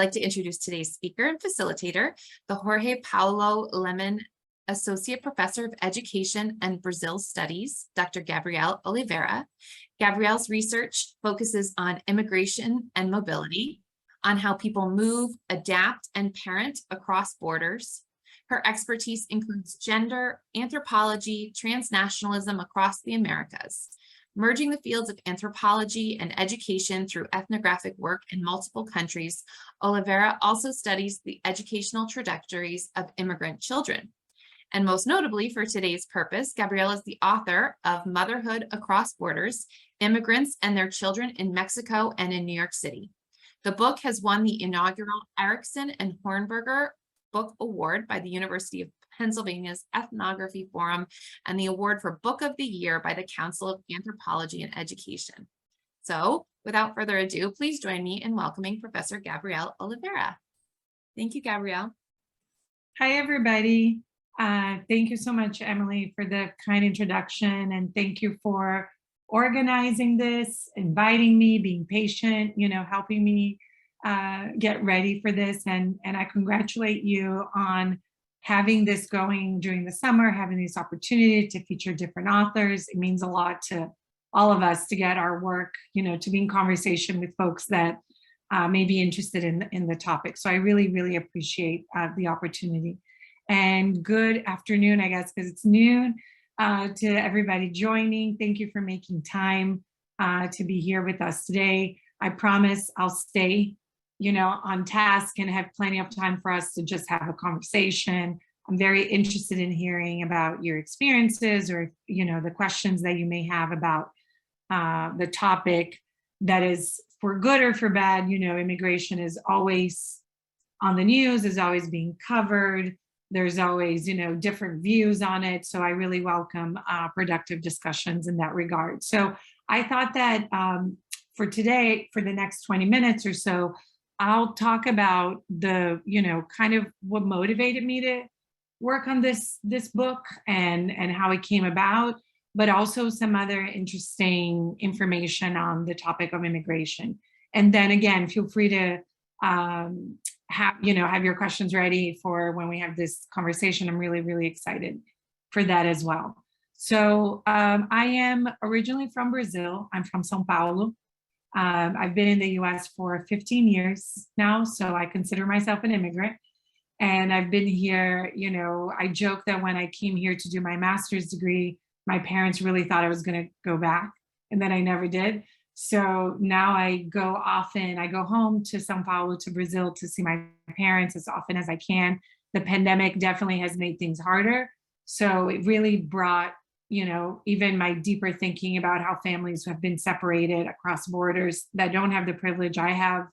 I'd like to introduce today's speaker and facilitator, the Jorge Paulo Lemann Associate Professor of Education and Brazil Studies, Dr. Gabrielle Oliveira. Gabrielle's research focuses on immigration and mobility, on how people move, adapt, and parent across borders. Her expertise includes gender, anthropology, transnationalism across the Americas. Merging the fields of anthropology and education through ethnographic work in multiple countries, Oliveira also studies the educational trajectories of immigrant children. And most notably for today's purpose, Gabrielle is the author of Motherhood Across Borders, Immigrants and Their Children in Mexico and in New York City. The book has won the inaugural Erickson and Hornberger Book Award by the University of Pennsylvania's Ethnography Forum and the award for Book of the Year by the Council of Anthropology and Education. So without further ado, please join me in welcoming Professor Gabrielle Oliveira. Thank you, Gabrielle. Hi, everybody. Thank you so much, Emily, for the kind introduction, and thank you for organizing this, inviting me, being patient, helping me get ready for this. And I congratulate you on having this going during the summer, having this opportunity to feature different authors. It means a lot to all of us to get our work, to be in conversation with folks that may be interested in the topic. So I really, really appreciate the opportunity. And good afternoon, I guess, because it's noon, to everybody joining. Thank you for making time to be here with us today. I promise I'll stay on task and have plenty of time for us to just have a conversation. I'm very interested in hearing about your experiences or, the questions that you may have about the topic. That is, for good or for bad, immigration is always on the news, is always being covered. There's always, different views on it. So I really welcome productive discussions in that regard. So I thought that for today, for the next 20 minutes or so, I'll talk about the, kind of what motivated me to work on this book and how it came about, but also some other interesting information on the topic of immigration. And then again, feel free to have your questions ready for when we have this conversation. I'm really, really excited for that as well. So I am originally from Brazil. I'm from São Paulo. I've been in the US for 15 years now, so I consider myself an immigrant. And I've been here, I joke that when I came here to do my master's degree, my parents really thought I was going to go back, and then I never did. So now I go home to São Paulo, to Brazil, to see my parents as often as I can. The pandemic definitely has made things harder. So it really brought even my deeper thinking about how families have been separated across borders that don't have the privilege I have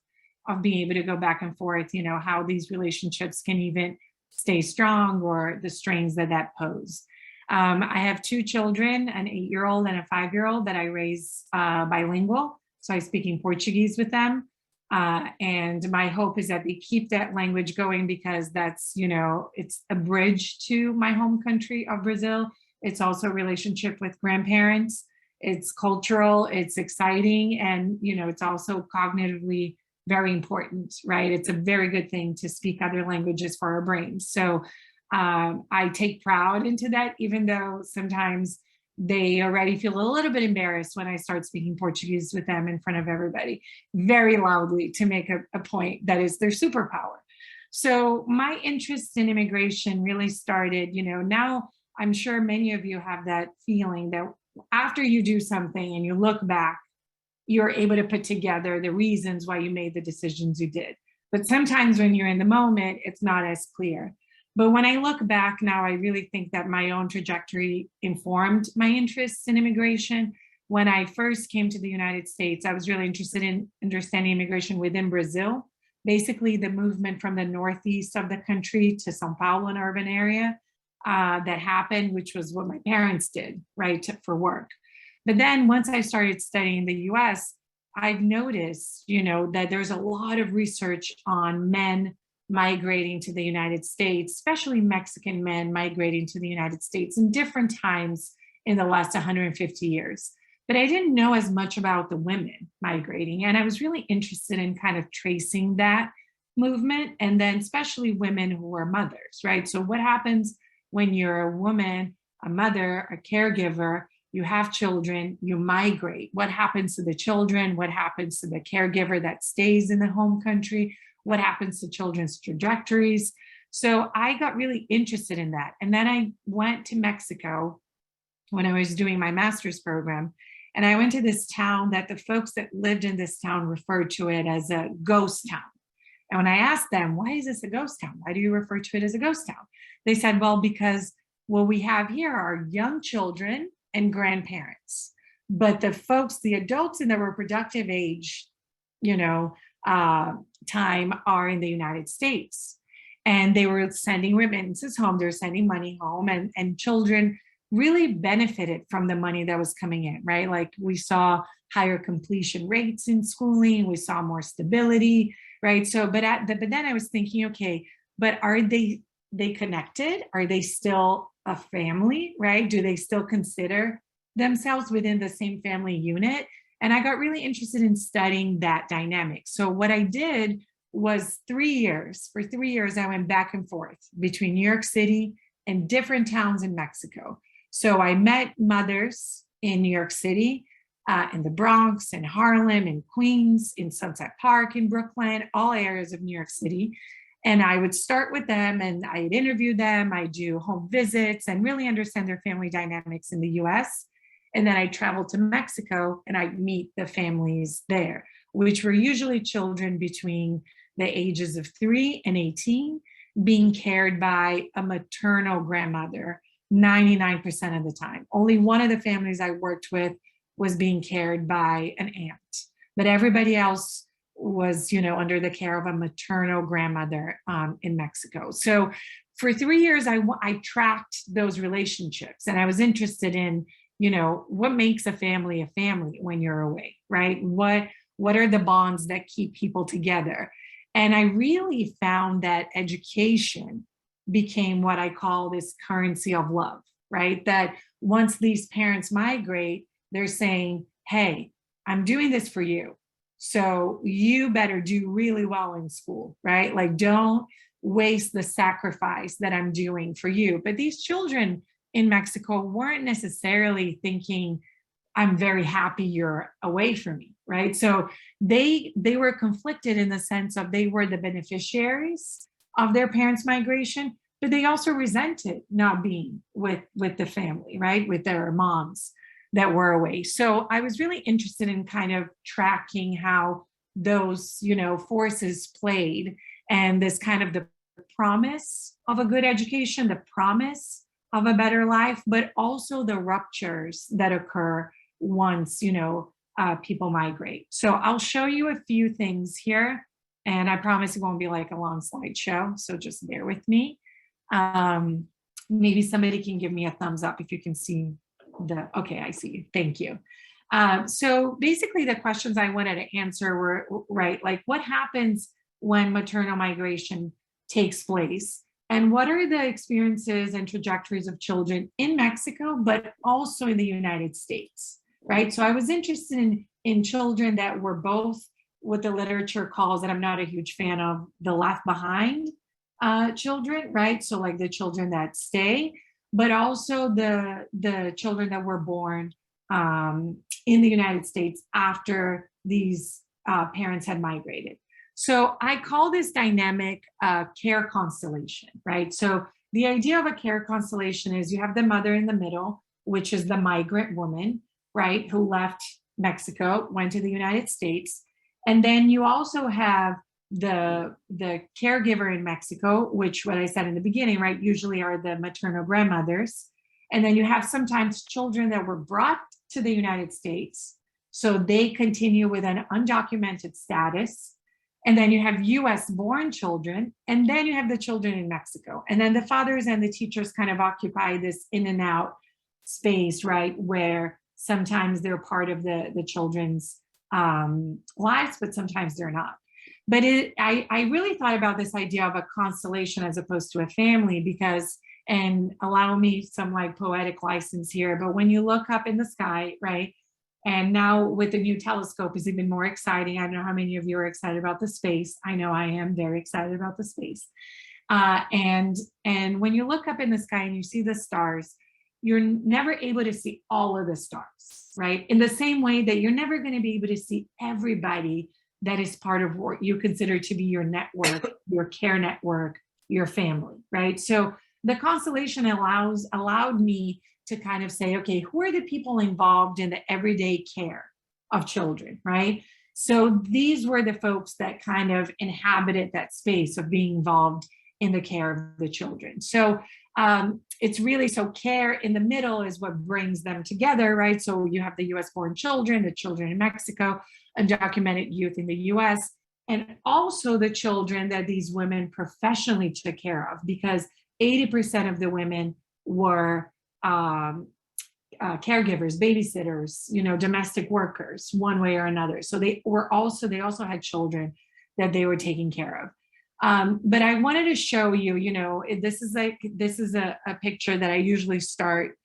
of being able to go back and forth, how these relationships can even stay strong or the strains that pose. I have two children, an 8-year-old and a 5-year-old that I raise bilingual. So I speak in Portuguese with them. And my hope is that they keep that language going because that's, it's a bridge to my home country of Brazil. It's also a relationship with grandparents. It's cultural, it's exciting, and it's also cognitively very important, right? It's a very good thing to speak other languages for our brains. So I take pride into that, even though sometimes they already feel a little bit embarrassed when I start speaking Portuguese with them in front of everybody, very loudly, to make a point that is their superpower. So my interest in immigration really started, now I'm sure many of you have that feeling that after you do something and you look back, you're able to put together the reasons why you made the decisions you did. But sometimes when you're in the moment, it's not as clear. But when I look back now, I really think that my own trajectory informed my interests in immigration. When I first came to the United States, I was really interested in understanding immigration within Brazil, basically the movement from the northeast of the country to São Paulo, an urban area. That happened, which was what my parents did, right, for work. But then once I started studying the US, I've noticed, that there's a lot of research on men migrating to the United States, especially Mexican men migrating to the United States in different times in the last 150 years. But I didn't know as much about the women migrating. And I was really interested in kind of tracing that movement, and then especially women who are mothers, right? So what happens when you're a woman, a mother, a caregiver, you have children, you migrate? What happens to the children? What happens to the caregiver that stays in the home country? What happens to children's trajectories? So I got really interested in that. And then I went to Mexico when I was doing my master's program. And I went to this town that the folks that lived in this town referred to it as a ghost town. And when I asked them, why is this a ghost town? Why do you refer to it as a ghost town? They said, well, because what we have here are young children and grandparents. But the folks, the adults in the reproductive age, time are in the United States. And they were sending remittances home, they were sending money home, and children really benefited from the money that was coming in, right? Like we saw higher completion rates in schooling, we saw more stability, right? So, but then I was thinking, okay, but are they connected? Are they still a family, right? Do they still consider themselves within the same family unit? And I got really interested in studying that dynamic. So what I did was 3 years. For 3 years, I went back and forth between New York City and different towns in Mexico. So I met mothers in New York City, in the Bronx, in Harlem, in Queens, in Sunset Park, in Brooklyn, all areas of New York City. And I would start with them and I'd interview them. I do home visits and really understand their family dynamics in the US. And then I traveled to Mexico and I'd meet the families there, which were usually children between the ages of 3 and 18, being cared by a maternal grandmother 99% of the time. Only one of the families I worked with was being cared by an aunt, but everybody else was, under the care of a maternal grandmother in Mexico. So for 3 years, I tracked those relationships, and I was interested in, what makes a family when you're away, right? What are the bonds that keep people together? And I really found that education became what I call this currency of love, right? That once these parents migrate, they're saying, hey, I'm doing this for you. So you better do really well in school, right? Like, don't waste the sacrifice that I'm doing for you. But these children in Mexico weren't necessarily thinking, I'm very happy you're away from me, right? So they were conflicted in the sense of they were the beneficiaries of their parents' migration, but they also resented not being with the family, right? With their moms that were away. So I was really interested in kind of tracking how those, forces played, and this kind of the promise of a good education, the promise of a better life, but also the ruptures that occur once, people migrate. So I'll show you a few things here, and I promise it won't be like a long slideshow, so just bear with me. Maybe somebody can give me a thumbs up if you can see okay, I see, thank you. So basically the questions I wanted to answer were, right, like what happens when maternal migration takes place? And what are the experiences and trajectories of children in Mexico, but also in the United States, right? So I was interested in children that were both what the literature calls, and I'm not a huge fan of, the left behind children, right? So like the children that stay, but also the children that were born in the United States after these parents had migrated. So I call this dynamic care constellation, right? So the idea of a care constellation is you have the mother in the middle, which is the migrant woman, right, who left Mexico, went to the United States. And then you also have the caregiver in Mexico, which what I said in the beginning, right, usually are the maternal grandmothers. And then you have sometimes children that were brought to the United States, so they continue with an undocumented status. And then you have US born children, and then you have the children in Mexico. And then the fathers and the teachers kind of occupy this in and out space, right, where sometimes they're part of the children's lives, but sometimes they're not. But I really thought about this idea of a constellation as opposed to a family because, and allow me some like poetic license here, but when you look up in the sky, right, And now with the new telescope is even more exciting. I don't know how many of you are excited about the space. I know I am very excited about the space. And when you look up in the sky and you see the stars, you're never able to see all of the stars, right? In the same way that you're never going to be able to see everybody that is part of what you consider to be your network, your care network, your family, right? So the constellation allowed me to kind of say, okay, who are the people involved in the everyday care of children, right? So these were the folks that kind of inhabited that space of being involved in the care of the children. So it's really, so care in the middle is what brings them together, right? So you have the US born children, the children in Mexico, undocumented youth in the US, and also the children that these women professionally took care of, because 80% of the women were caregivers, babysitters, domestic workers, one way or another. So they also had children that they were taking care of. But I wanted to show you, this is a picture that I usually start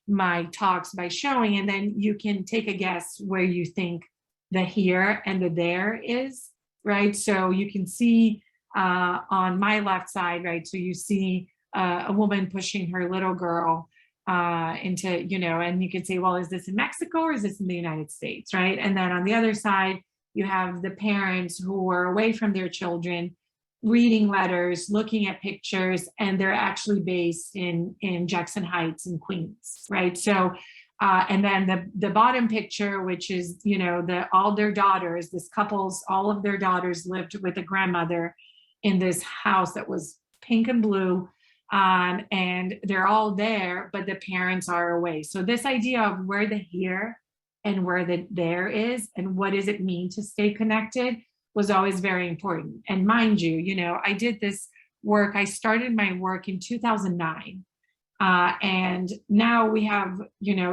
my talks by showing, and then you can take a guess where you think the here and the there is, right? So you can see on my left side, right? So you see a woman pushing her little girl into, and you could say, well, is this in Mexico or is this in the United States, right? And then on the other side, you have the parents who were away from their children, reading letters, looking at pictures, and they're actually based in Jackson Heights in Queens, right? So, and then the bottom picture, which is, all their daughters, this couple's, all of their daughters lived with a grandmother in this house that was pink and blue. And they're all there, but the parents are away. So this idea of where the here and where the there is, and what does it mean to stay connected, was always very important. And mind you, I did this work, I started my work in 2009. And now we have,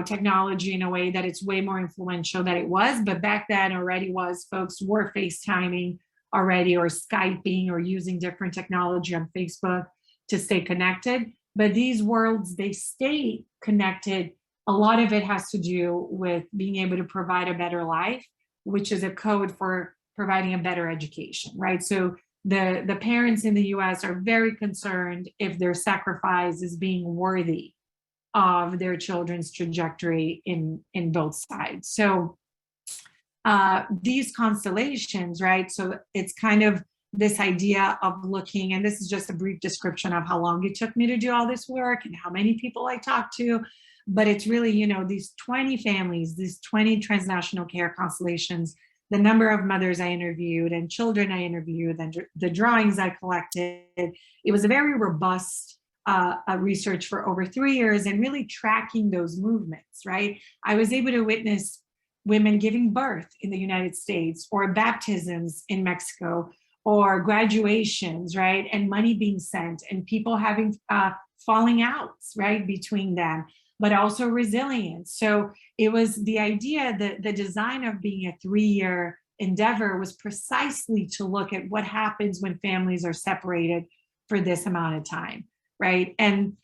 technology in a way that it's way more influential than it was, but back then already folks were FaceTiming already, or Skyping, or using different technology on Facebook to stay connected. But these worlds, they stay connected. A lot of it has to do with being able to provide a better life, which is a code for providing a better education, right? So the parents in the US are very concerned if their sacrifice is being worthy of their children's trajectory in both sides. So these constellations, right? So it's kind of this idea of looking, and this is just a brief description of how long it took me to do all this work and how many people I talked to, but it's really, these 20 families, these 20 transnational care constellations, the number of mothers I interviewed and children I interviewed, and the drawings I collected. It was a very robust research for over 3 years, and really tracking those movements, right? I was able to witness women giving birth in the United States, or baptisms in Mexico, or graduations, right? And money being sent, and people having falling outs, right, between them, but also resilience. So it was the idea that the design of being a 3-year endeavor was precisely to look at what happens when families are separated for this amount of time, right? And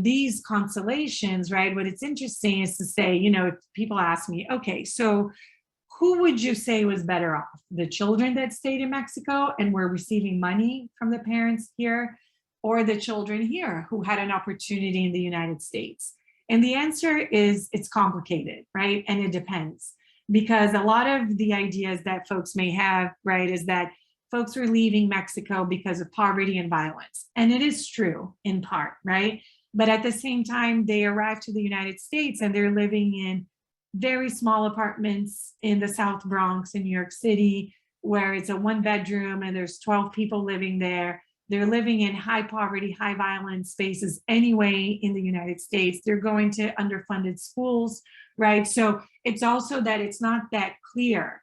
these constellations, right, what it's interesting is to say, if people ask me, okay, so who would you say was better off? The children that stayed in Mexico and were receiving money from the parents here, or the children here who had an opportunity in the United States? And the answer is, it's complicated, right? And it depends, because a lot of the ideas that folks may have, right, is that folks were leaving Mexico because of poverty and violence. And it is true in part, right? But at the same time, they arrived to the United States and they're living in very small apartments in the South Bronx in New York City, where it's a 1-bedroom and there's 12 people living there. They're living in high poverty, high violence spaces anyway in the United States. They're going to underfunded schools, right? So it's also that it's not that clear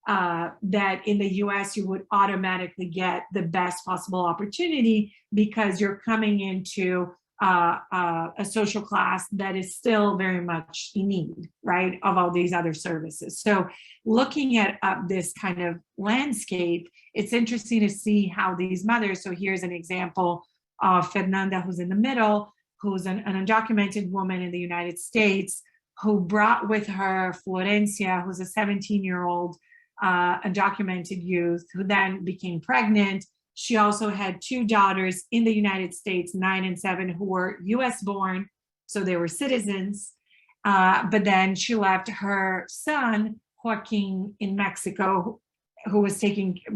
that in the US you would automatically get the best possible opportunity, because you're coming into a social class that is still very much in need, right, of all these other services. So looking at this kind of landscape, it's interesting to see how these mothers, so here's an example of Fernanda, who's in the middle, who's an undocumented woman in the United States, who brought with her Florencia, who's a 17-year-old undocumented youth who then became pregnant. She also had two daughters in the United States, 9 and 7, who were US born, so they were citizens. But then she left her son, Joaquin, in Mexico, who was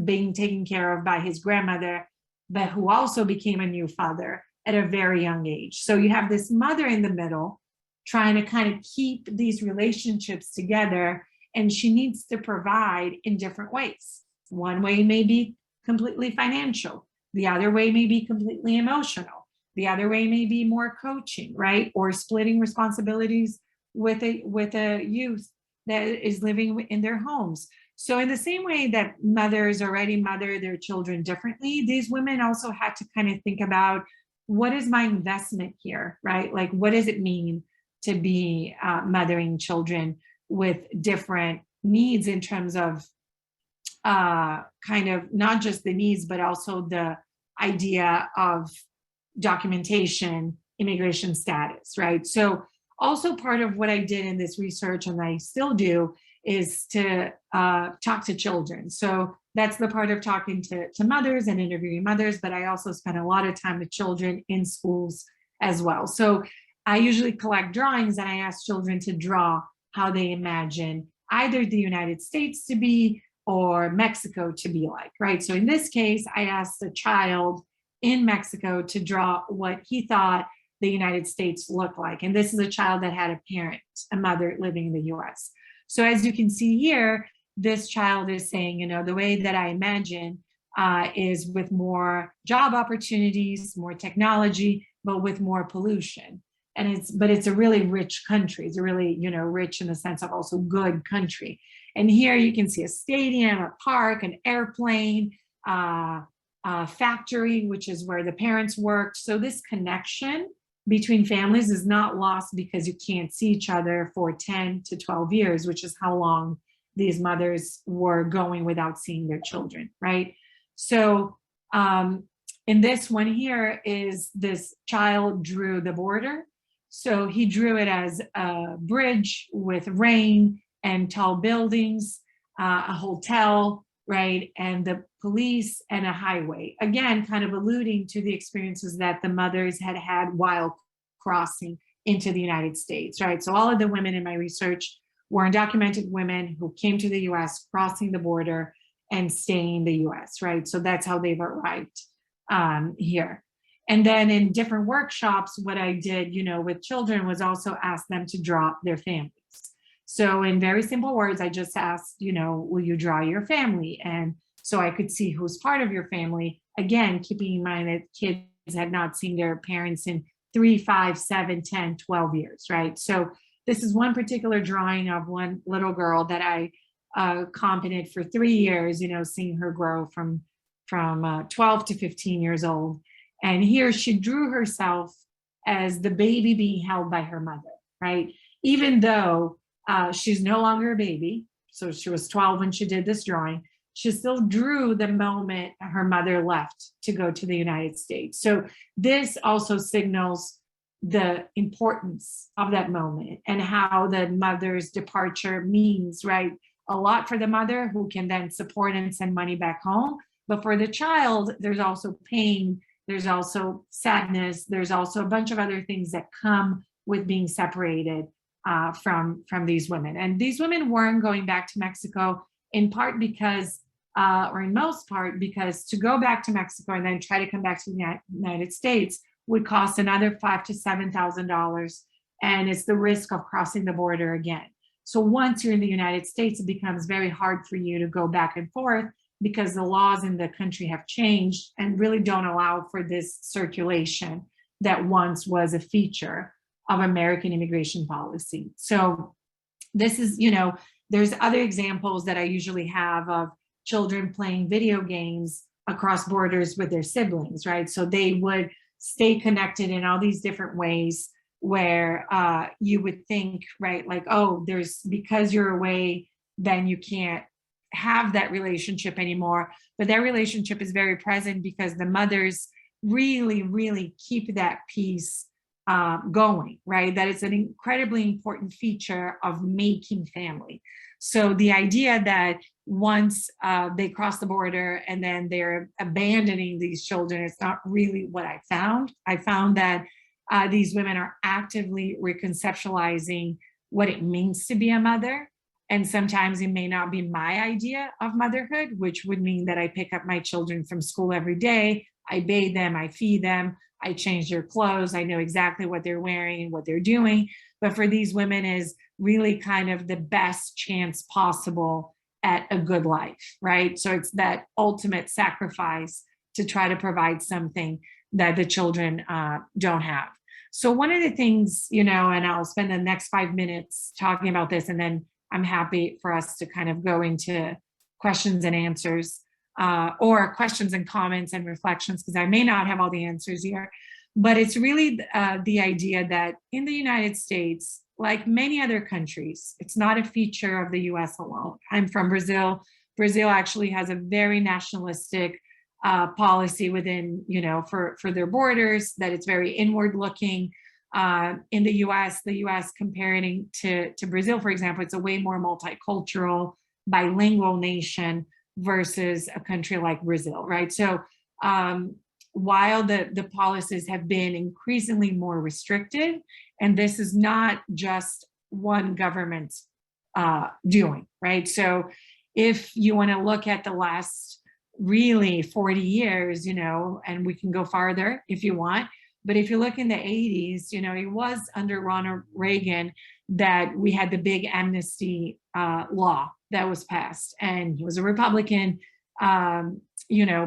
being taken care of by his grandmother, but who also became a new father at a very young age. So you have this mother in the middle trying to kind of keep these relationships together, and she needs to provide in different ways. One way may be completely financial. The other way may be completely emotional. The other way may be more coaching, right? Or splitting responsibilities with a youth that is living in their homes. So in the same way that mothers already mother their children differently, these women also had to kind of think about, what is my investment here, right? Like, what does it mean to be mothering children with different needs in terms of kind of not just the needs, but also the idea of documentation, immigration status, right? So also part of what I did in this research, and I still do, is to talk to children. So that's the part of talking to mothers and interviewing mothers, but I also spend a lot of time with children in schools as well. So I usually collect drawings and I ask children to draw how they imagine either the United States to be or Mexico to be like, right? So in this case, I asked a child in Mexico to draw what he thought the United States looked like. And this is a child that had a parent, a mother living in the US. So as you can see here, this child is saying, you know, the way that I imagine is with more job opportunities, more technology, but with more pollution. And it's a really rich country. It's a really, you know, rich in the sense of also good country. And here you can see a stadium, a park, an airplane, a factory, which is where the parents worked. So this connection between families is not lost because you can't see each other for 10 to 12 years, which is how long these mothers were going without seeing their children, right? So in this one here is this child drew the border. So he drew it as a bridge with rain and tall buildings, a hotel, right? And the police and a highway. Again, kind of alluding to the experiences that the mothers had had while crossing into the United States, right? So all of the women in my research were undocumented women who came to the US, crossing the border and staying in the US, right? So that's how they've arrived here. And then in different workshops, what I did, you know, with children was also ask them to draw their families. So in very simple words, I just asked, you know, will you draw your family? And so I could see who's part of your family. Again, keeping in mind that kids had not seen their parents in 3, 5, 7, 10, 12 years, right? So this is one particular drawing of one little girl that I accompanied for 3 years, you know, seeing her grow from 12 to 15 years old. And here she drew herself as the baby being held by her mother, right? Even though she's no longer a baby, so she was 12 when she did this drawing, she still drew the moment her mother left to go to the United States. So this also signals the importance of that moment and how the mother's departure means, right? A lot for the mother, who can then support and send money back home. But for the child, there's also pain, there's also sadness, there's also a bunch of other things that come with being separated from these women. And these women weren't going back to Mexico, in part because, or in most part, because to go back to Mexico and then try to come back to the United States would cost another $5,000 to $7,000. And it's the risk of crossing the border again. So once you're in the United States, it becomes very hard for you to go back and forth because the laws in the country have changed and really don't allow for this circulation that once was a feature of American immigration policy. So this is, you know, there's other examples that I usually have of children playing video games across borders with their siblings, right? So they would stay connected in all these different ways where you would think, right, like, oh, because you're away, then you can't have that relationship anymore. But that relationship is very present because the mothers really, really keep that piece going, right? That it's an incredibly important feature of making family. So the idea that once they cross the border and then they're abandoning these children, it's not really what I found. I found that these women are actively reconceptualizing what it means to be a mother. And sometimes it may not be my idea of motherhood, which would mean that I pick up my children from school every day, I bathe them, I feed them, I change their clothes, I know exactly what they're wearing and what they're doing. But for these women is really kind of the best chance possible at a good life, right? So it's that ultimate sacrifice to try to provide something that the children don't have. So one of the things, and I'll spend the next 5 minutes talking about this, and then I'm happy for us to kind of go into questions and answers, or questions and comments and reflections, because I may not have all the answers here. But it's really the idea that in the United States, like many other countries, it's not a feature of the US alone. I'm from Brazil. Brazil actually has a very nationalistic policy within, for their borders, that it's very inward looking. In the US comparing to Brazil, for example, it's a way more multicultural, bilingual nation versus a country like Brazil, right? So while the policies have been increasingly more restricted, and this is not just one government doing, right? So if you want to look at the last really 40 years, and we can go farther if you want, but if you look in the 80s, it was under Ronald Reagan that we had the big amnesty law that was passed, and he was a Republican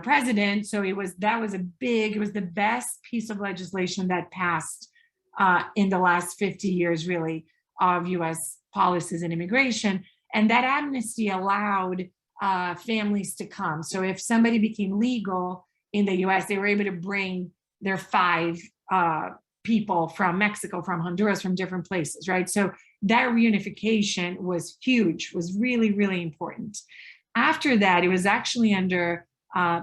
president. So it was the best piece of legislation that passed in the last 50 years, really, of US policies and immigration. And that amnesty allowed families to come. So if somebody became legal in the US, they were able to bring their 5 people from Mexico, from Honduras, from different places, right? So that reunification was huge, was really, really important. After that, it was actually under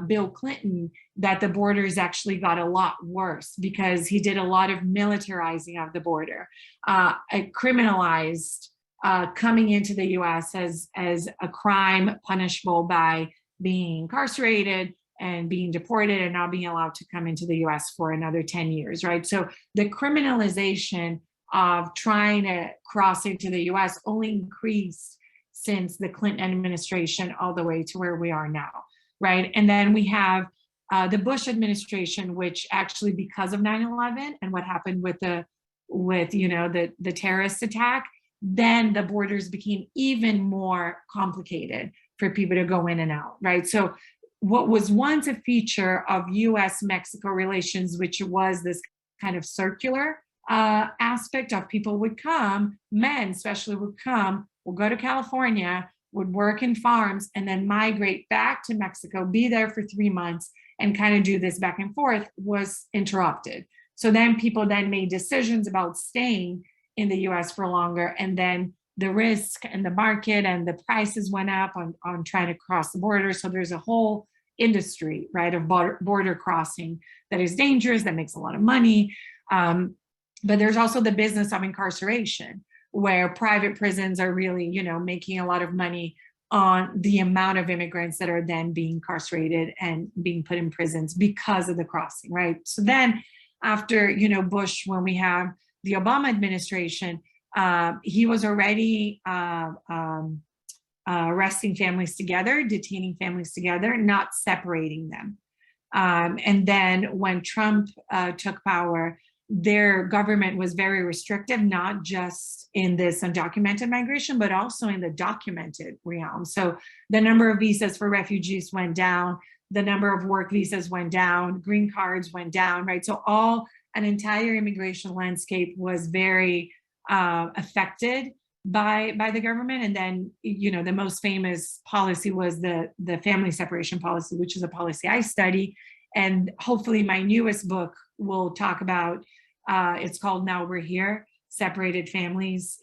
Bill Clinton that the borders actually got a lot worse, because he did a lot of militarizing of the border. It criminalized coming into the US as a crime punishable by being incarcerated and being deported and not being allowed to come into the US for another 10 years, right? So the criminalization of trying to cross into the US only increased since the Clinton administration all the way to where we are now, right? And then we have the Bush administration, which actually, because of 9/11 and what happened with the terrorist attack, then the borders became even more complicated for people to go in and out, right? So what was once a feature of US-Mexico relations, which was this kind of circular aspect of people would come, men especially would come, will go to California, would work in farms, and then migrate back to Mexico, be there for 3 months, and kind of do this back and forth, was interrupted. So then people then made decisions about staying in the US for longer, and then the risk and the market and the prices went up on trying to cross the border. So there's a whole industry, right, of border crossing that is dangerous, that makes a lot of money. But there's also the business of incarceration, where private prisons are really, making a lot of money on the amount of immigrants that are then being incarcerated and being put in prisons because of the crossing, right? So then after, Bush, when we have the Obama administration, he was already arresting families together, detaining families together, not separating them. And then when Trump took power, their government was very restrictive, not just in this undocumented migration, but also in the documented realm. So the number of visas for refugees went down, the number of work visas went down, green cards went down, right? So an entire immigration landscape was very affected by the government. And then, the most famous policy was the family separation policy, which is a policy I study. And hopefully my newest book will talk about, it's called Now We're Here, Separated Families,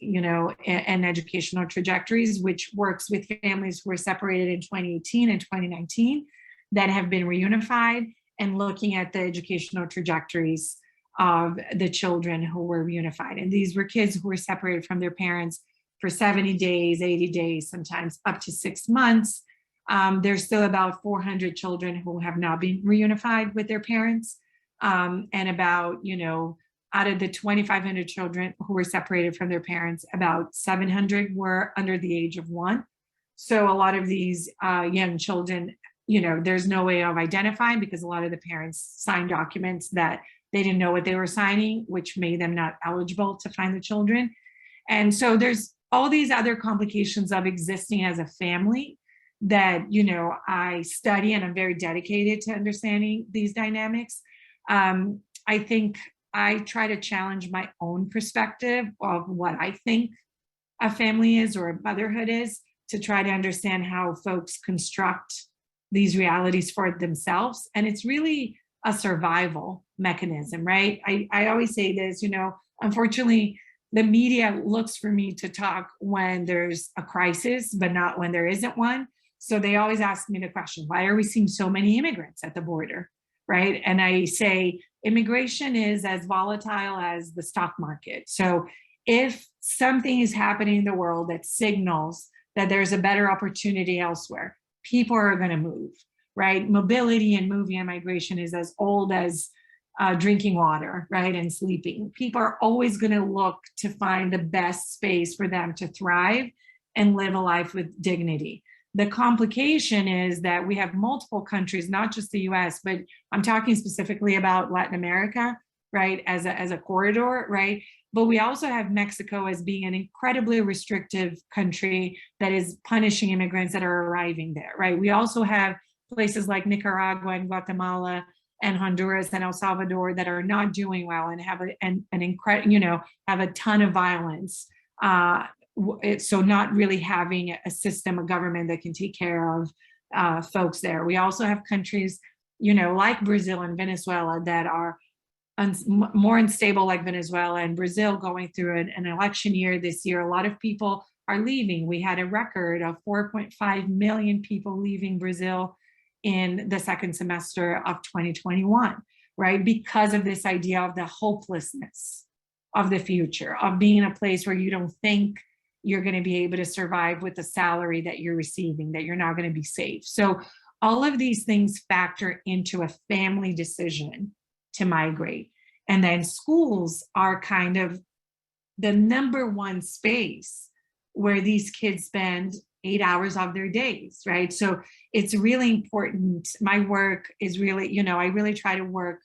and Educational Trajectories, which works with families who were separated in 2018 and 2019 that have been reunified, and looking at the educational trajectories of the children who were reunified. And these were kids who were separated from their parents for 70 days, 80 days, sometimes up to 6 months. There's still about 400 children who have not been reunified with their parents. And about, out of the 2,500 children who were separated from their parents, about 700 were under the age of 1. So a lot of these young children, there's no way of identifying because a lot of the parents signed documents that they didn't know what they were signing, which made them not eligible to find the children. And so there's all these other complications of existing as a family that, I study, and I'm very dedicated to understanding these dynamics. I think I try to challenge my own perspective of what I think a family is or a motherhood is, to try to understand how folks construct these realities for themselves. And it's really a survival mechanism, right? I always say this, unfortunately, the media looks for me to talk when there's a crisis, but not when there isn't one. So they always ask me the question, why are we seeing so many immigrants at the border, right? And I say, immigration is as volatile as the stock market. So if something is happening in the world that signals that there's a better opportunity elsewhere, people are going to move, right? Mobility and moving and migration is as old as drinking water, right? And sleeping. People are always going to look to find the best space for them to thrive and live a life with dignity. The complication is that we have multiple countries, not just the US, but I'm talking specifically about Latin America, right, as a corridor, right? But we also have Mexico as being an incredibly restrictive country that is punishing immigrants that are arriving there, right? We also have places like Nicaragua and Guatemala and Honduras and El Salvador that are not doing well and have have a ton of violence. So not really having a system, a government that can take care of folks there. We also have countries, like Brazil and Venezuela that are more unstable, like Venezuela and Brazil, going through an election year this year. A lot of people are leaving. We had a record of 4.5 million people leaving Brazil in the second semester of 2021, right? Because of this idea of the hopelessness of the future, of being in a place where you don't think you're going to be able to survive with the salary that you're receiving, that you're not going to be safe. So all of these things factor into a family decision to migrate. And then schools are kind of the number one space where these kids spend 8 hours of their days, right? So it's really important. My work is really, I really try to work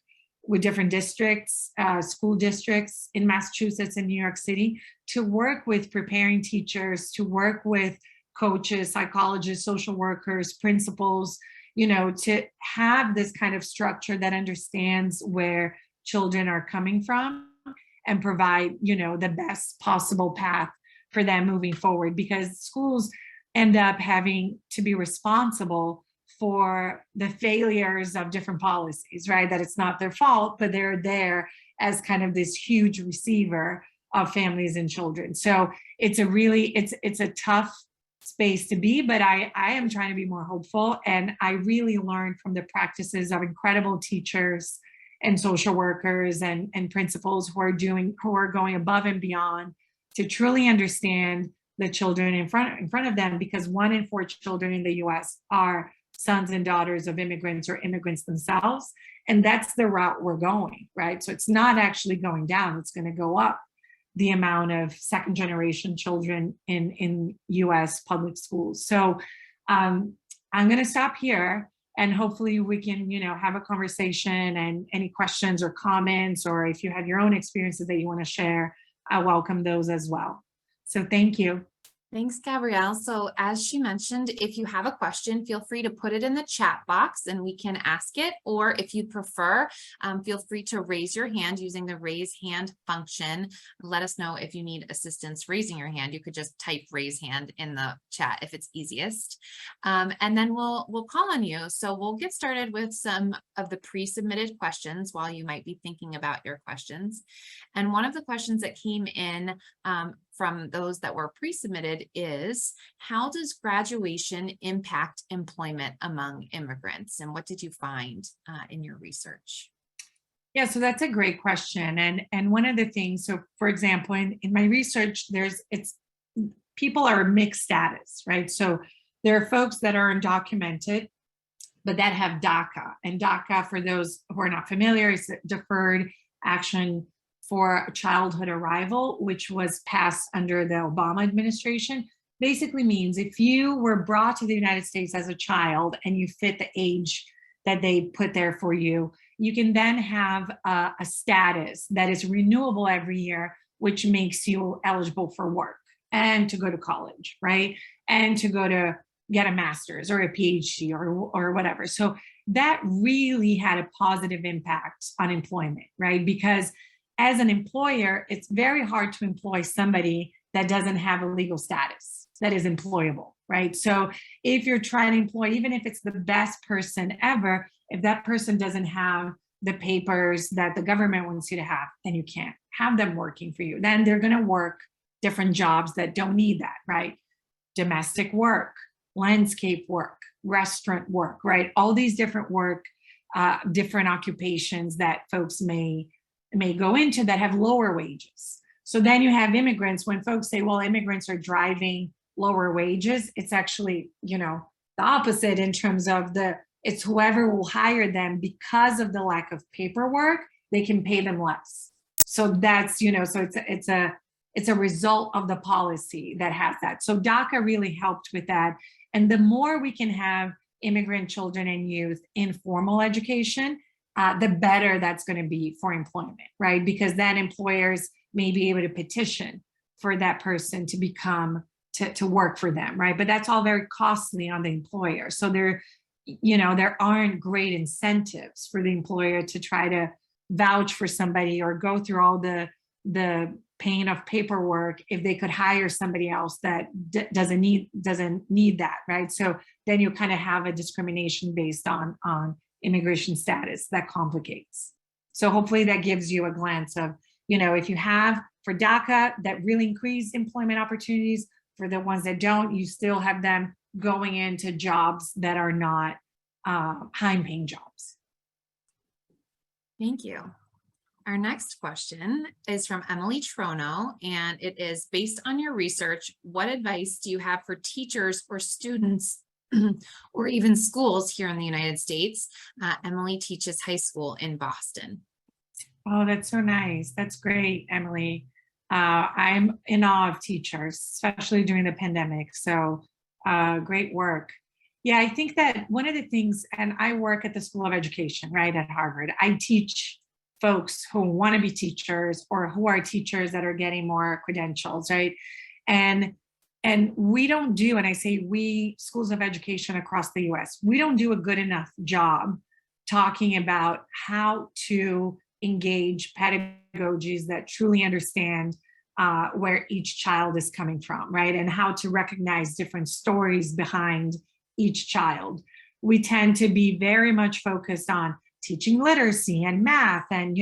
with different districts, school districts in Massachusetts and New York City, to work with preparing teachers, to work with coaches, psychologists, social workers, principals, to have this kind of structure that understands where children are coming from and provide, the best possible path for them moving forward, because schools end up having to be responsible for the failures of different policies, right? That it's not their fault, but they're there as kind of this huge receiver of families and children. So it's a tough space to be, but I am trying to be more hopeful. And I really learned from the practices of incredible teachers and social workers and principals who are going above and beyond to truly understand the children in front of them, because 1 in 4 children in the US are sons and daughters of immigrants or immigrants themselves. And that's the route we're going, right? So it's not actually going down, it's going to go up, the amount of second generation children in US public schools. So I'm going to stop here, and hopefully we can, have a conversation, and any questions or comments, or if you have your own experiences that you want to share, I welcome those as well. So thank you. Thanks, Gabrielle. So as she mentioned, if you have a question, feel free to put it in the chat box and we can ask it. Or if you prefer, feel free to raise your hand using the raise hand function. Let us know if you need assistance raising your hand. You could just type raise hand in the chat if it's easiest. And then we'll call on you. So we'll get started with some of the pre-submitted questions while you might be thinking about your questions. And one of the questions that came in from those that were pre-submitted is, how does graduation impact employment among immigrants? And what did you find in your research? Yeah, so that's a great question. And one of the things, so for example, in my research, people are mixed status, right? So there are folks that are undocumented, but that have DACA. And DACA, for those who are not familiar, is deferred action for childhood arrival, which was passed under the Obama administration. Basically means if you were brought to the United States as a child and you fit the age that they put there for you, you can then have a status that is renewable every year, which makes you eligible for work and to go to college, right? And to go to get a master's or a PhD or whatever. So that really had a positive impact on employment, right? Because as an employer, it's very hard to employ somebody that doesn't have a legal status that is employable, right? So if you're trying to employ, even if it's the best person ever, if that person doesn't have the papers that the government wants you to have, then you can't have them working for you. Then they're going to work different jobs that don't need that, right? Domestic work, landscape work, restaurant work, right? All these different work, different occupations that folks may go into that have lower wages. So then you have immigrants. When folks say, well, immigrants are driving lower wages, it's actually, the opposite in terms of it's whoever will hire them because of the lack of paperwork, they can pay them less. So that's, so it's a result of the policy that has that. So DACA really helped with that. And the more we can have immigrant children and youth in formal education, the better that's going to be for employment, right? Because then employers may be able to petition for that person to become, to work for them, right? But that's all very costly on the employer. So there aren't great incentives for the employer to try to vouch for somebody or go through all the pain of paperwork if they could hire somebody else that doesn't need that, right? So then you kind of have a discrimination based on immigration status that complicates. So hopefully that gives you a glance of, if you have for DACA that really increase employment opportunities, for the ones that don't, you still have them going into jobs that are not high-paying jobs. Thank you. Our next question is from Emily Trono, and it is, based on your research, what advice do you have for teachers or students or even schools here in the United States? Emily teaches high school in Boston. Oh, that's so nice. That's great, Emily. I'm in awe of teachers, especially during the pandemic. So great work. Yeah, I think that one of the things, and I work at the School of Education, right, at Harvard. I teach folks who want to be teachers or who are teachers that are getting more credentials, right? And we don't do, and I say we, schools of education across the US, we don't do a good enough job talking about how to engage pedagogies that truly understand where each child is coming from, right? And how to recognize different stories behind each child. We tend to be very much focused on teaching literacy and math and,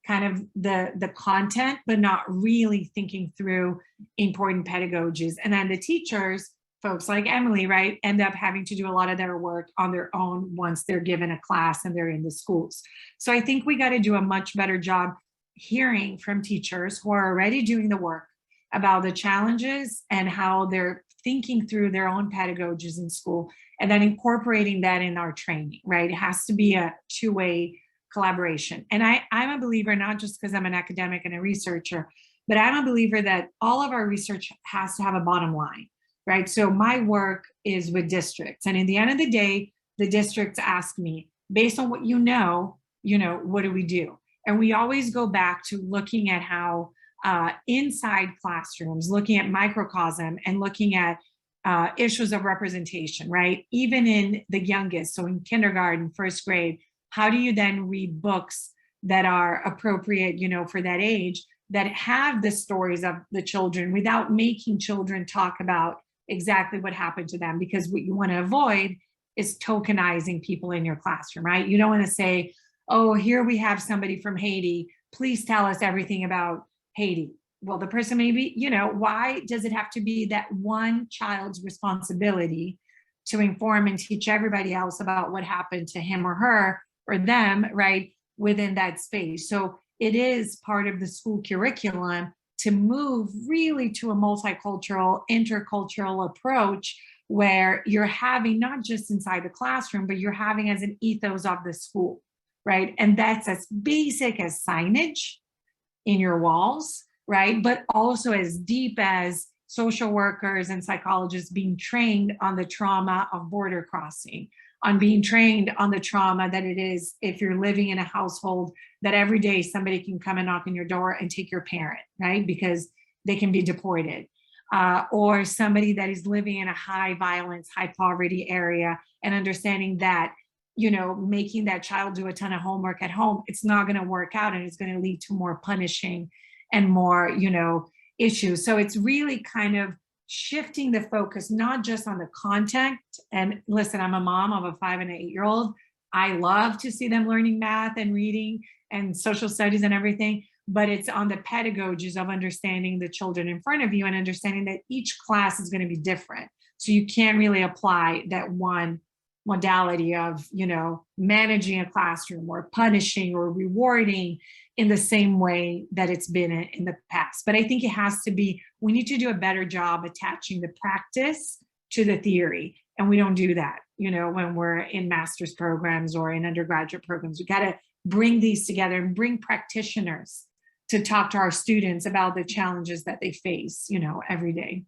kind of the content, but not really thinking through important pedagogies. And then the teachers, folks like Emily, right, end up having to do a lot of their work on their own once they're given a class and they're in the schools. So I think we got to do a much better job hearing from teachers who are already doing the work about the challenges and how they're thinking through their own pedagogies in school, and then incorporating that in our training, right? It has to be a two-way collaboration. And I'm a believer, not just because I'm an academic and a researcher, but I'm a believer that all of our research has to have a bottom line, right? So my work is with districts. And in the end of the day, the districts ask me, based on what what do we do? And we always go back to looking at how inside classrooms, looking at microcosm and looking at issues of representation, right? Even in the youngest, so in kindergarten, first grade, how do you then read books that are appropriate, for that age, that have the stories of the children without making children talk about exactly what happened to them? Because what you want to avoid is tokenizing people in your classroom, right? You don't want to say, oh, here we have somebody from Haiti, please tell us everything about Haiti. Well, the person may be, why does it have to be that one child's responsibility to inform and teach everybody else about what happened to him or her or them, right? within that space. So it is part of the school curriculum to move really to a multicultural, intercultural approach where you're having not just inside the classroom, but you're having as an ethos of the school, right? And that's as basic as signage in your walls, right? But also as deep as social workers and psychologists being trained on the trauma of border crossing, on being trained on the trauma that it is if you're living in a household that every day somebody can come and knock on your door and take your parent, right? Because they can be deported. Or somebody that is living in a high violence, high poverty area, and understanding that, you know, making that child do a ton of homework at home, it's not going to work out and it's going to lead to more punishing and more, you know, issues. So it's really kind of shifting the focus, not just on the content. And listen, I'm a mom of a 5 and an 8-year-old. I love to see them learning math and reading and social studies and everything, but it's on the pedagogies of understanding the children in front of you and understanding that each class is going to be different. So you can't really apply that one modality of, you know, managing a classroom or punishing or rewarding in the same way that it's been in the past. But I think it has to be, we need to do a better job attaching the practice to the theory. And we don't do that, you know, when we're in master's programs or in undergraduate programs. We got to bring these together and bring practitioners to talk to our students about the challenges that they face, you know, every day.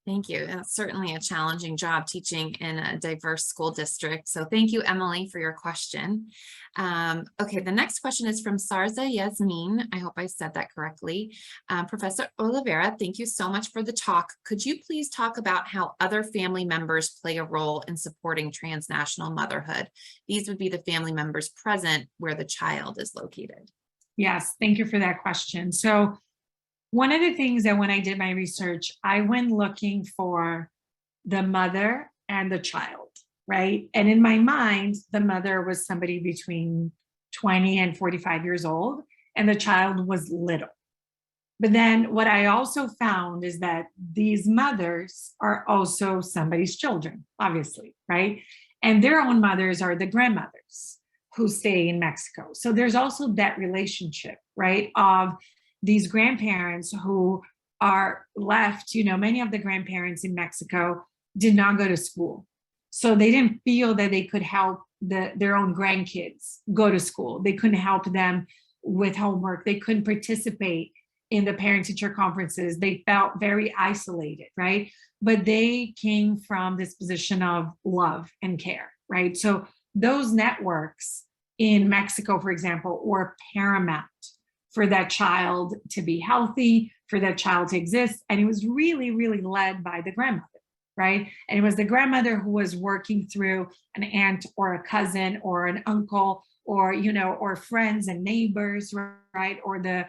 Thank you. And it's certainly a challenging job teaching in a diverse school district. So thank you, Emily, for your question. Okay, the next question is from Sarza Yasmin. I hope I said that correctly. Professor Oliveira, thank you so much for the talk. Could you please talk about how other family members play a role in supporting transnational motherhood? These would be the family members present where the child is located. Yes, thank you for that question. So one of the things that when I did my research, I went looking for the mother and the child, right? And in my mind, the mother was somebody between 20 and 45 years old, and the child was little. But then what I also found is that these mothers are also somebody's children, obviously, right? And their own mothers are the grandmothers who stay in Mexico. So there's also that relationship, right, of these grandparents who are left, you know, many of the grandparents in Mexico did not go to school. So they didn't feel that they could help their own grandkids go to school. They couldn't help them with homework. They couldn't participate in the parent-teacher conferences. They felt very isolated, right? But they came from this position of love and care, right? So those networks in Mexico, for example, were paramount for that child to be healthy, for that child to exist. And it was really, really led by the grandmother, right? And it was the grandmother who was working through an aunt or a cousin or an uncle or, you know, or friends and neighbors, right? Or the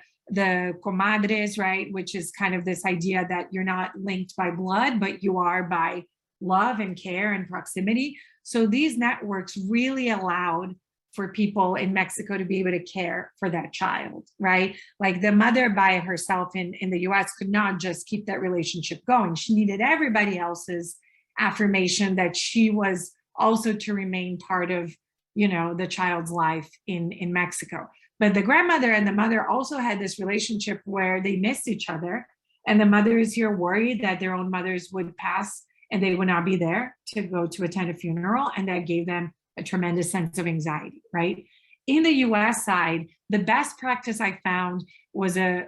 comadres, right? Which is kind of this idea that you're not linked by blood, but you are by love and care and proximity. So these networks really allowed for people in Mexico to be able to care for that child, right? Like the mother by herself in the US could not just keep that relationship going. She needed everybody else's affirmation that she was also to remain part of, you know, the child's life in Mexico. But the grandmother and the mother also had this relationship where they missed each other. And the mother is here worried that their own mothers would pass and they would not be there to go to attend a funeral. And that gave them a tremendous sense of anxiety, right? In the US side, the best practice I found was a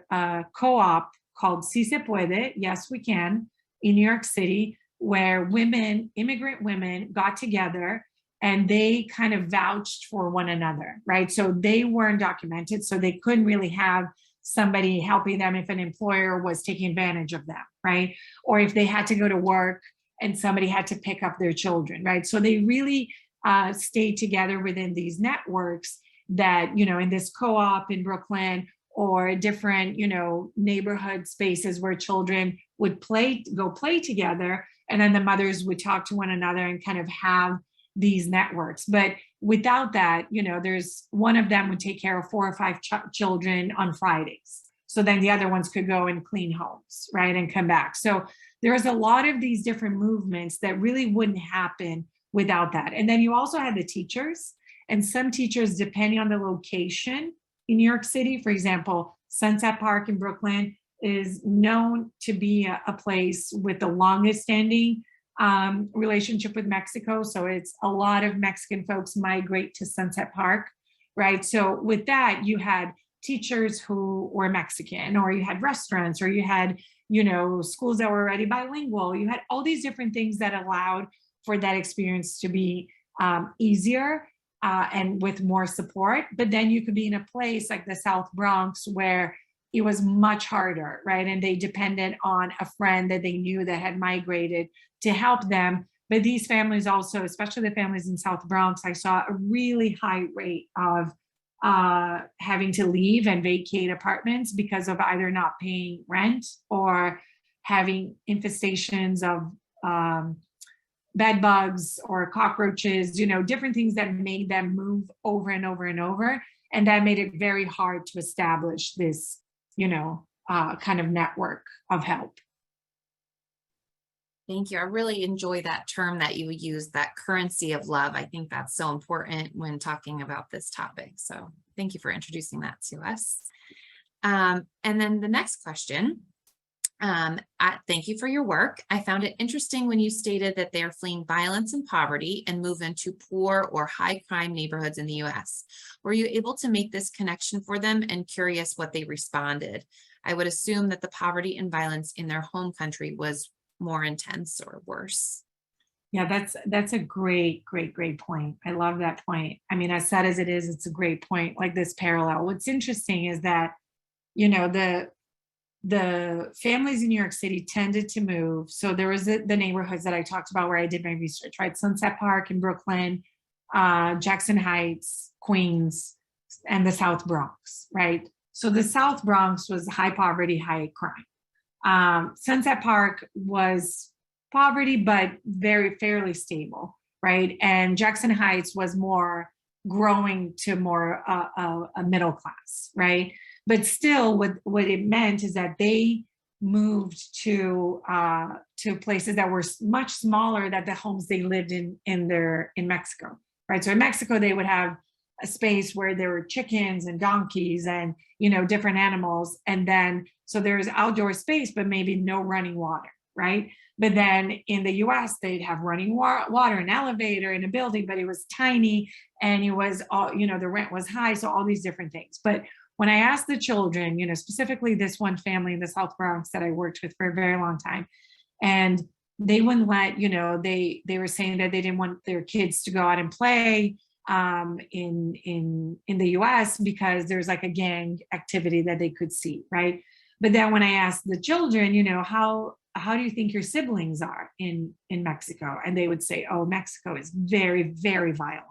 co-op called Si Se Puede, Yes We Can, in New York City, where women, immigrant women, got together and they kind of vouched for one another, right? So they weren't documented, so they couldn't really have somebody helping them if an employer was taking advantage of them, right? Or if they had to go to work and somebody had to pick up their children, right? So they really stay together within these networks that, you know, in this co-op in Brooklyn or different, you know, neighborhood spaces where children would go play together. And then the mothers would talk to one another and kind of have these networks. But without that, you know, there's one of them would take care of 4 or 5 children on Fridays. So then the other ones could go and clean homes, right? And come back. So there's a lot of these different movements that really wouldn't happen without that. And then you also had the teachers And some teachers, depending on the location in New York City, for example, Sunset Park in Brooklyn is known to be a place with the longest standing relationship with Mexico. So it's a lot of Mexican folks migrate to Sunset Park, right? So with that, you had teachers who were Mexican, or you had restaurants, or you had, schools that were already bilingual. You had all these different things that allowed for that experience to be easier and with more support. But then you could be in a place like the South Bronx where it was much harder, right? And they depended on a friend that they knew that had migrated to help them. But these families also, especially the families in South Bronx, I saw a really high rate of having to leave and vacate apartments because of either not paying rent or having infestations of bed bugs or cockroaches, different things that made them move over and over and over. And that made it very hard to establish this, kind of network of help. Thank you. I really enjoy that term that you use, that currency of love. I think that's so important when talking about this topic. So thank you for introducing that to us. And then the next question, thank you for your work. I found it interesting when you stated that they are fleeing violence and poverty and move into poor or high crime neighborhoods in the US. Were you able to make this connection for them, and curious what they responded? I would assume that the poverty and violence in their home country was more intense or worse. Yeah, that's a great point. I love that point. I mean, as sad as it is, it's a great point, like this parallel. What's interesting is that, the families in New York City tended to move. So there was the neighborhoods that I talked about where I did my research, right? Sunset Park in Brooklyn, Jackson Heights, Queens, and the South Bronx, right? So the South Bronx was high poverty, high crime. Sunset Park was poverty, but fairly stable, right? And Jackson Heights was more growing to more a middle class, right? But still, what it meant is that they moved to places that were much smaller than the homes they lived in Mexico, right? So in Mexico, they would have a space where there were chickens and donkeys and different animals, and then so there's outdoor space, but maybe no running water, right? But then in the US, they'd have running water, an elevator in a building, but it was tiny, and it was all, the rent was high, so all these different things. But when I asked the children, specifically this one family in the South Bronx that I worked with for a very long time, and they wouldn't let, they were saying that they didn't want their kids to go out and play in the US because there's like a gang activity that they could see, right? But then when I asked the children, how do you think your siblings are in Mexico? And they would say, oh, Mexico is very, very violent.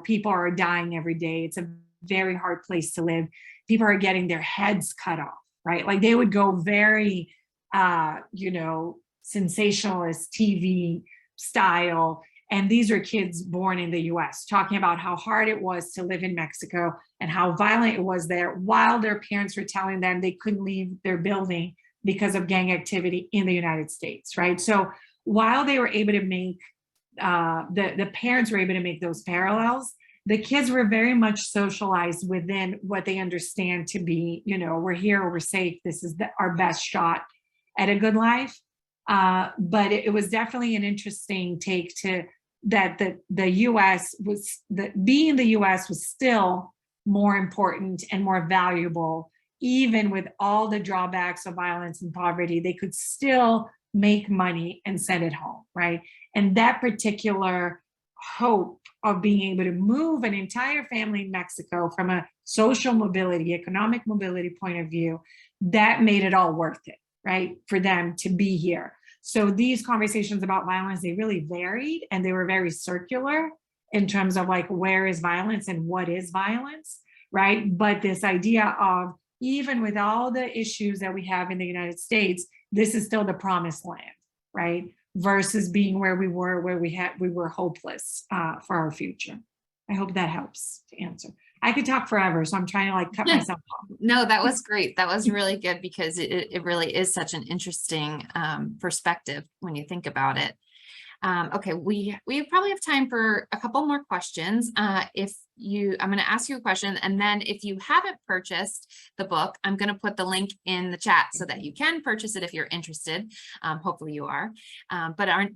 People are dying every day. It's a very hard place to live. People are getting their heads cut off, right? Like they would go very, sensationalist TV style. And these are kids born in the US talking about how hard it was to live in Mexico and how violent it was there, while their parents were telling them they couldn't leave their building because of gang activity in the United States, right? So while they were able to make, the parents were able to make those parallels, the kids were very much socialized within what they understand to be, we're here, we're safe, this is our best shot at a good life. But it was definitely an interesting take to that the US was, being in the US was still more important and more valuable, even with all the drawbacks of violence and poverty. They could still make money and send it home, right? And that particular hope of being able to move an entire family in Mexico from a social mobility, economic mobility point of view, that made it all worth it, right? For them to be here. So these conversations about violence, they really varied, and they were very circular in terms of like, where is violence and what is violence, right? But this idea of, even with all the issues that we have in the United States, this is still the promised land, right? Versus being where we were hopeless for our future. I hope that helps to answer. I could talk forever, so I'm trying to like cut myself off. No, that was great. That was really good, because it really is such an interesting perspective when you think about it. Okay, we probably have time for a couple more questions. I'm going to ask you a question, and then if you haven't purchased the book, I'm going to put the link in the chat so that you can purchase it if you're interested. Hopefully you are.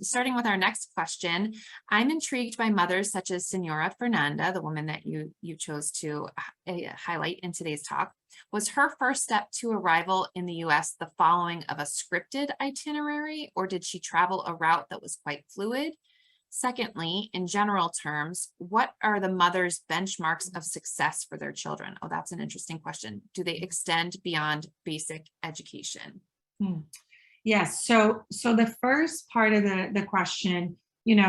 Starting with our next question, I'm intrigued by mothers such as Senora Fernanda, the woman that you chose to highlight in today's talk. Was her first step to arrival in the US the following of a scripted itinerary, or did she travel a route that was quite fluid? Secondly, in general terms, what are the mother's benchmarks of success for their children? Oh, that's an interesting question. Do they extend beyond basic education? Yes. So the first part of the question,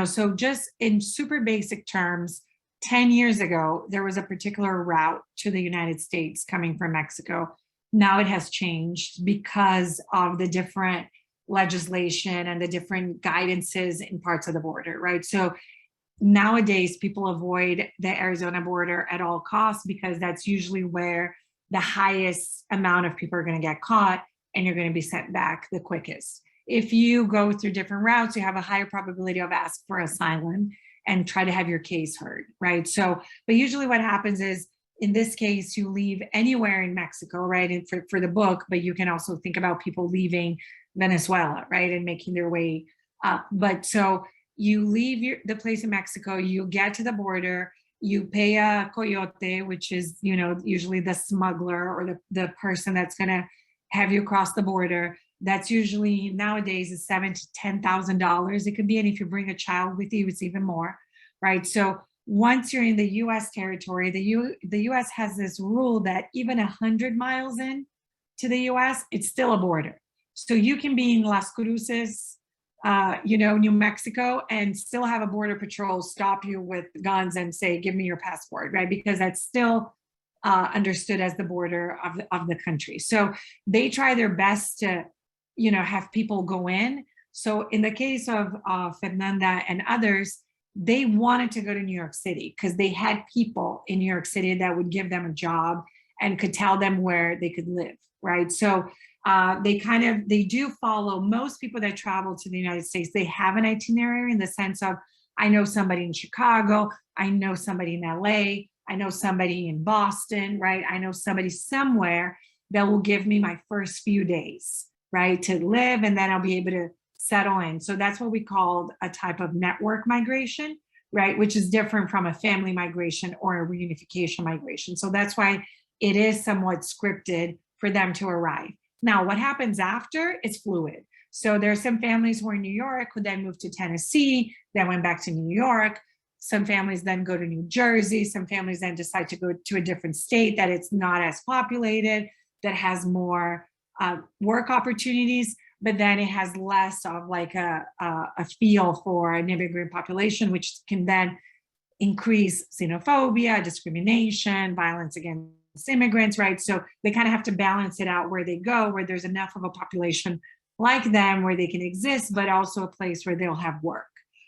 so just in super basic terms, 10 years ago, there was a particular route to the United States coming from Mexico. Now it has changed because of the different legislation and the different guidances in parts of the border, right? So nowadays, people avoid the Arizona border at all costs because that's usually where the highest amount of people are going to get caught and you're going to be sent back the quickest. If you go through different routes, you have a higher probability of asking for asylum and try to have your case heard, right? So, but usually what happens is, in this case, you leave anywhere in Mexico, right? And for the book, but you can also think about people leaving Venezuela, right? And making their way up. But so you leave the place in Mexico, you get to the border, you pay a coyote, which is, usually the smuggler or the person that's gonna have you cross the border. That's usually nowadays is $7,000 to $10,000. It could be, and if you bring a child with you, it's even more, right? So once you're in the U.S. territory, the U.S. has this rule that even 100 miles in to the U.S., it's still a border. So you can be in Las Cruces, New Mexico, and still have a border patrol stop you with guns and say, "Give me your passport," right? Because that's still understood as the border of the country. So they try their best to have people go in. So in the case of Fernanda and others, they wanted to go to New York City because they had people in New York City that would give them a job and could tell them where they could live, right? So they do follow, most people that travel to the United States, they have an itinerary in the sense of, I know somebody in Chicago, I know somebody in LA, I know somebody in Boston, right? I know somebody somewhere that will give me my first few days, right, to live, and then I'll be able to settle in. So that's what we called a type of network migration, right, which is different from a family migration or a reunification migration. So that's why it is somewhat scripted for them to arrive. Now, what happens after? It's fluid. So there's some families who are in New York who then moved to Tennessee, then went back to New York. Some families then go to New Jersey. Some families then decide to go to a different state that it's not as populated, that has more work opportunities, but then it has less of like a feel for an immigrant population, which can then increase xenophobia, discrimination, violence against immigrants, right? So they kind of have to balance it out where they go, where there's enough of a population like them where they can exist, but also a place where they'll have work.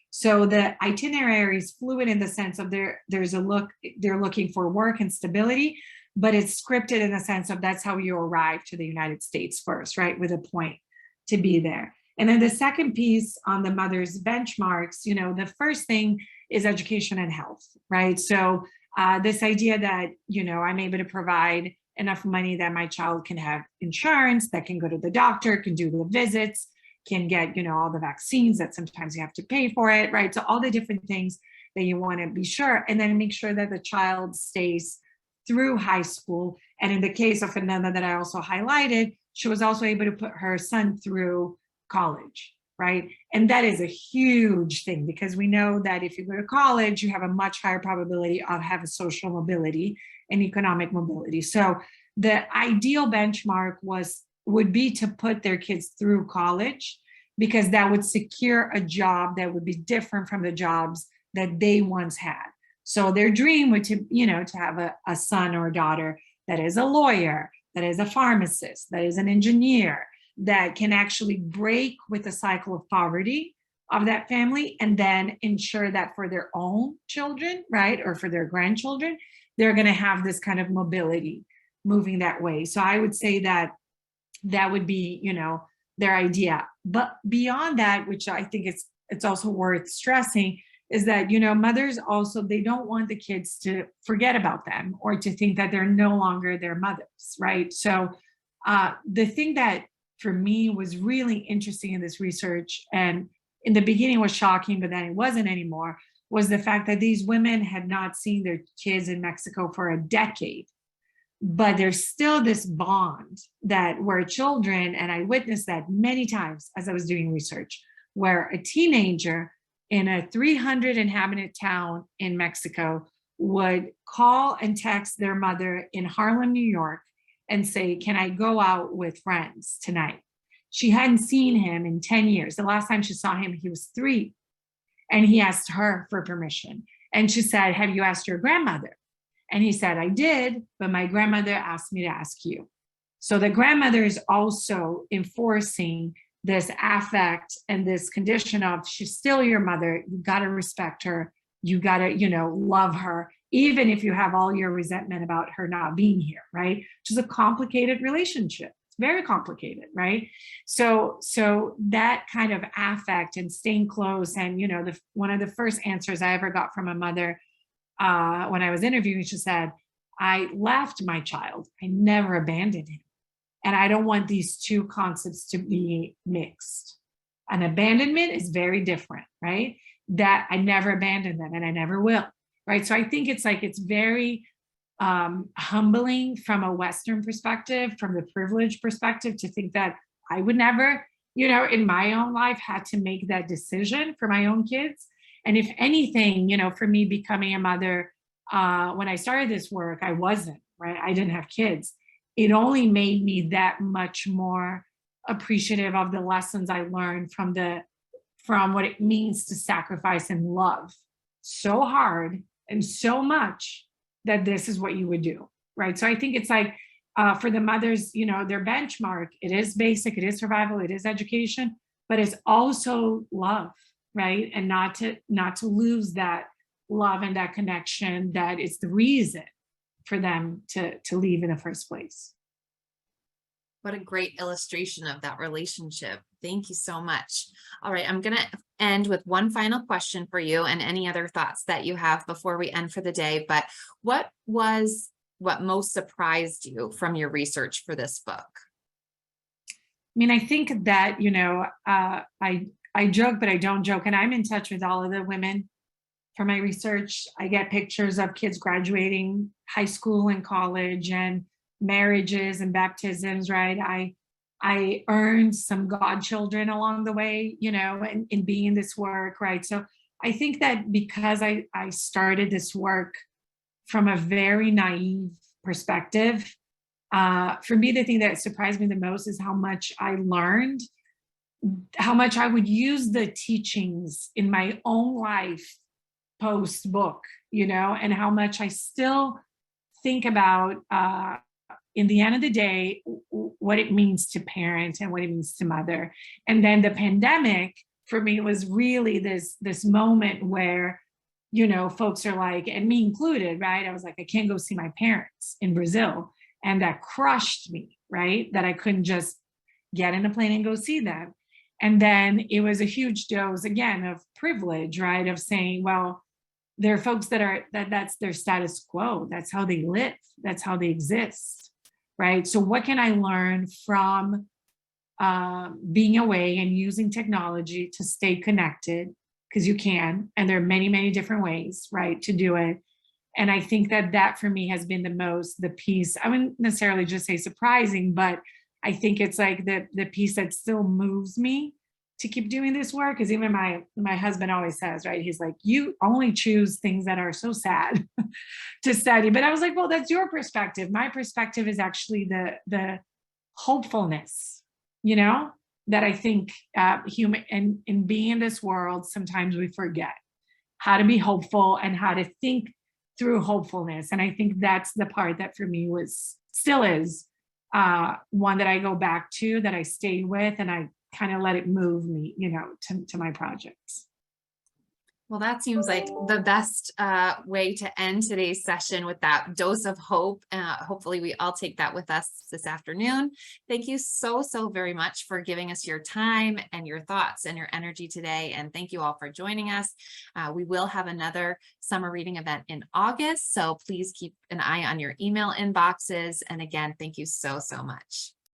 So the itinerary is fluid in the sense of they're looking for work and stability, but it's scripted in the sense of that's how you arrive to the United States first, right? With a point to be there. And then the second piece on the mother's benchmarks, the first thing is education and health, right? So this idea that, I'm able to provide enough money that my child can have insurance, that can go to the doctor, can do the visits, can get, all the vaccines that sometimes you have to pay for it, right? So all the different things that you want to be sure, and then make sure that the child stays through high school. And in the case of Fernanda that I also highlighted, she was also able to put her son through college, right? And that is a huge thing because we know that if you go to college, you have a much higher probability of having social mobility and economic mobility. So the ideal benchmark would be to put their kids through college because that would secure a job that would be different from the jobs that they once had. So their dream would to have a son or a daughter that is a lawyer, that is a pharmacist, that is an engineer, that can actually break with the cycle of poverty of that family and then ensure that for their own children, right, or for their grandchildren, they're going to have this kind of mobility moving that way. So I would say that would be, their idea. But beyond that, which I think is it's also worth stressing is that, mothers also, they don't want the kids to forget about them or to think that they're no longer their mothers, right? So the thing that for me was really interesting in this research, and in the beginning was shocking, but then it wasn't anymore, was the fact that these women had not seen their kids in Mexico for a decade. But there's still this bond that where children, and I witnessed that many times as I was doing research, where a teenager in a 300 inhabitant town in Mexico would call and text their mother in Harlem, New York, and say, "Can I go out with friends tonight?" She hadn't seen him in 10 years. The last time she saw him, he was 3. And he asked her for permission. And she said, "Have you asked your grandmother?" And he said, "I did, but my grandmother asked me to ask you." So the grandmother is also enforcing this affect and this condition of, she's still your mother. You got to respect her. You got to, love her, even if you have all your resentment about her not being here, right? Which is a complicated relationship. It's very complicated, right? So that kind of affect and staying close, and one of the first answers I ever got from a mother when I was interviewing, she said, "I left my child. I never abandoned him. And I don't want these two concepts to be mixed." An abandonment is very different, right? That I never abandoned them and I never will, right? So I think it's very humbling from a Western perspective, from the privileged perspective, to think that I would never, in my own life, had to make that decision for my own kids. And if anything, for me becoming a mother, when I started this work, I wasn't, right? I didn't have kids. It only made me that much more appreciative of the lessons I learned from what it means to sacrifice and love so hard and so much that this is what you would do, right? So I think it's like for the mothers, their benchmark, it is basic, it is survival, it is education, but it's also love, right? And not to lose that love and that connection that is the reason for them to leave in the first place. What a great illustration of that relationship. Thank you so much. All right, I'm going to end with one final question for you, and any other thoughts that you have before we end for the day. But what most surprised you from your research for this book? I mean, I think that, I joke, but I don't joke. And I'm in touch with all of the women for my research. I get pictures of kids graduating high school and college, and marriages and baptisms, right? I earned some godchildren along the way, in being in this work, right? So I think that because I started this work from a very naive perspective, for me, the thing that surprised me the most is how much I learned, how much I would use the teachings in my own life post book, and how much I still think about, in the end of the day, what it means to parent and what it means to mother. And then the pandemic for me was really this moment where, folks are like, and me included, right? I was like, I can't go see my parents in Brazil. And that crushed me, right? That I couldn't just get in a plane and go see them. And then it was a huge dose, again, of privilege, right? Of saying, well, there are folks that's their status quo. That's how they live. That's how they exist. Right. So what can I learn from being away and using technology to stay connected? Because you can, and there are many, many different ways, right, to do it. And I think that for me has been the piece, I wouldn't necessarily just say surprising, but I think it's like the piece that still moves me to keep doing this work. Because even my husband always says, right, he's like, you only choose things that are so sad to study. But I was like, well, that's your perspective. My perspective is actually the hopefulness, that I think human and in being in this world, sometimes we forget how to be hopeful and how to think through hopefulness. And I think that's the part that for me still is one that I go back to, that I stayed with, and I kind of let it move me, to my projects. Well, that seems like the best way to end today's session, with that dose of hope. Hopefully we all take that with us this afternoon. Thank you so, so very much for giving us your time and your thoughts and your energy today. And thank you all for joining us. We will have another summer reading event in August, so please keep an eye on your email inboxes. And again, thank you so, so much.